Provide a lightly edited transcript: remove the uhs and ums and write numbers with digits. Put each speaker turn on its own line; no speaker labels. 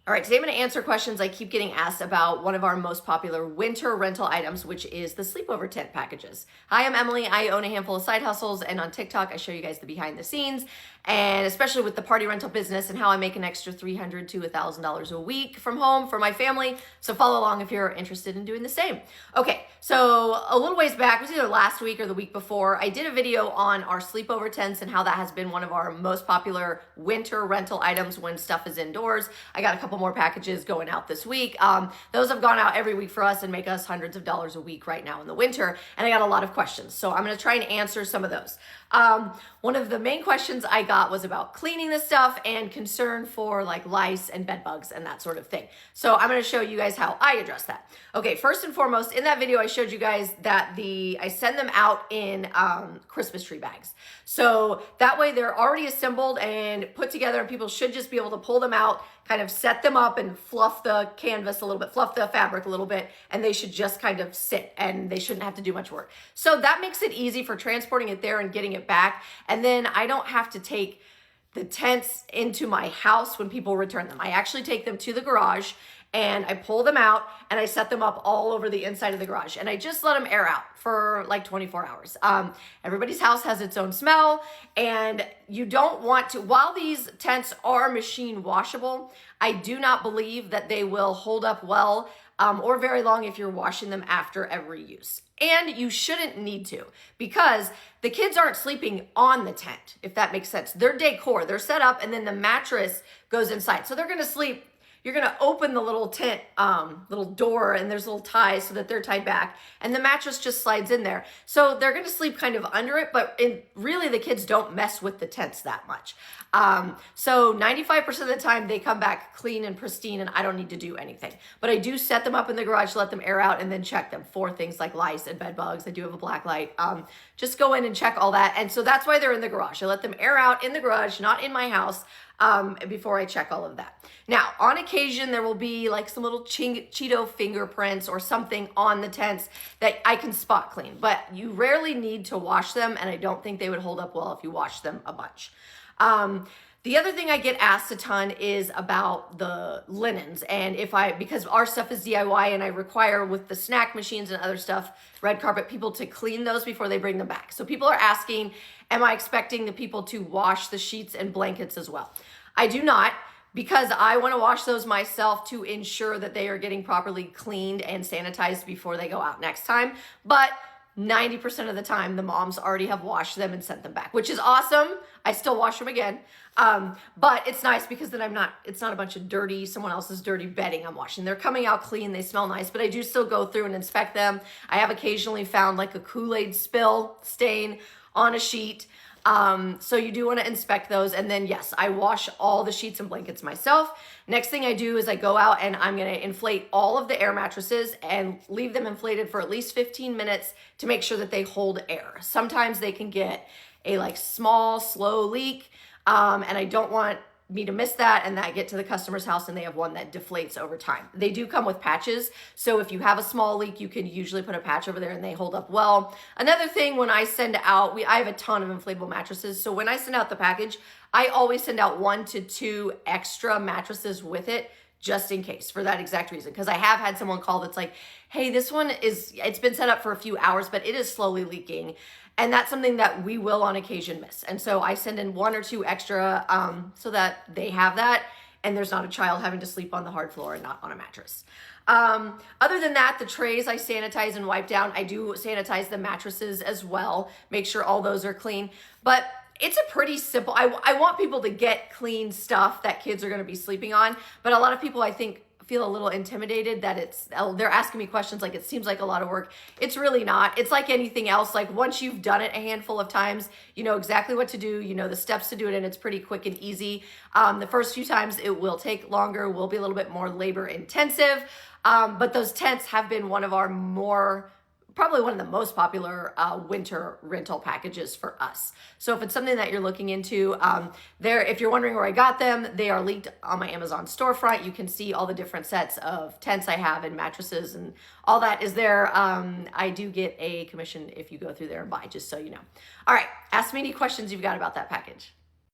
All right, today I'm going to answer questions I keep getting asked about one of our most popular winter rental items, which is the sleepover tent packages. Hi, I'm Emily. I own a handful of side hustles, and on TikTok, I show you guys the behind the scenes, and especially with the party rental business and how I make an extra $300 to $1,000 a week from home for my family. So follow along if you're interested in doing the same. Okay, so a little ways back, it was either last week or the week before, I did a video on our sleepover tents and how that has been one of our most popular winter rental items when stuff is indoors. I got a couple more packages going out this week. Those have gone out every week for us and make us hundreds of dollars a week right now in the winter. And I got a lot of questions. So I'm going to try and answer some of those. One of the main questions I got was about cleaning the stuff and concern for like lice and bed bugs and that sort of thing. So I'm going to show you guys how I address that. Okay, first and foremost, in that video, I showed you guys that I send them out in Christmas tree bags. So that way they're already assembled and put together, and people should just be able to pull them out, kind of set them up and fluff the canvas a little bit, fluff the fabric a little bit, and they should just kind of sit and they shouldn't have to do much work. So that makes it easy for transporting it there and getting it back. And then I don't have to take the tents into my house when people return them. I actually take them to the garage and I pull them out and I set them up all over the inside of the garage, and I just let them air out for like 24 hours. Everybody's house has its own smell, and you don't want to, while these tents are machine washable, I do not believe that they will hold up well or very long if you're washing them after every use. And you shouldn't need to, because the kids aren't sleeping on the tent, if that makes sense. They're decor, they're set up, and then the mattress goes inside. So they're gonna sleep. You're gonna open the little tent, little door, and there's little ties so that they're tied back, and the mattress just slides in there. So they're gonna sleep kind of under it, but really the kids don't mess with the tents that much. So 95% of the time they come back clean and pristine, and I don't need to do anything. But I do set them up in the garage, let them air out, and then check them for things like lice and bed bugs. I do have a black light. Just go in and check all that. And so that's why they're in the garage. I let them air out in the garage, not in my house, before I check all of that. Now, on occasion, there will be like some little Cheeto fingerprints or something on the tents that I can spot clean, but you rarely need to wash them, and I don't think they would hold up well if you wash them a bunch. The other thing I get asked a ton is about the linens, and because our stuff is DIY and I require with the snack machines and other stuff, red carpet, people to clean those before they bring them back. So people are asking, am I expecting the people to wash the sheets and blankets as well? I do not, because I want to wash those myself to ensure that they are getting properly cleaned and sanitized before they go out next time. But 90% of the time, the moms already have washed them and sent them back, which is awesome. I still wash them again. But it's nice because then it's not a bunch of someone else's dirty bedding I'm washing. They're coming out clean, they smell nice, but I do still go through and inspect them. I have occasionally found like a Kool-Aid stain on a sheet. So you do want to inspect those. And then yes, I wash all the sheets and blankets myself. Next thing I do is I go out and I'm going to inflate all of the air mattresses and leave them inflated for at least 15 minutes to make sure that they hold air. Sometimes they can get a like small, slow leak. And I don't want me to miss that and that get to the customer's house and they have one that deflates over time. They do come with patches. So if you have a small leak, you can usually put a patch over there and they hold up well. Another thing, when I send out, I have a ton of inflatable mattresses. So when I send out the package, I always send out 1 to 2 extra mattresses with it, just in case, for that exact reason. Because I have had someone call that's like, hey, this one it's been set up for a few hours, but it is slowly leaking. And that's something that we will on occasion miss. And so I send in 1 or 2 extra so that they have that and there's not a child having to sleep on the hard floor and not on a mattress. Other than that, the trays I sanitize and wipe down. I do sanitize the mattresses as well, make sure all those are clean. But it's a pretty simple, I want people to get clean stuff that kids are gonna be sleeping on, but a lot of people I think feel a little intimidated that they're asking me questions like it seems like a lot of work. It's really not. It's like anything else. Like once you've done it a handful of times, you know exactly what to do, you know the steps to do it, and it's pretty quick and easy. The first few times it will take longer, will be a little bit more labor intensive, but those tents have been probably one of the most popular winter rental packages for us. So if it's something that you're looking into, if you're wondering where I got them, they are linked on my Amazon storefront. You can see all the different sets of tents I have and mattresses and all that is there. I do get a commission if you go through there and buy, just so you know. All right, ask me any questions you've got about that package.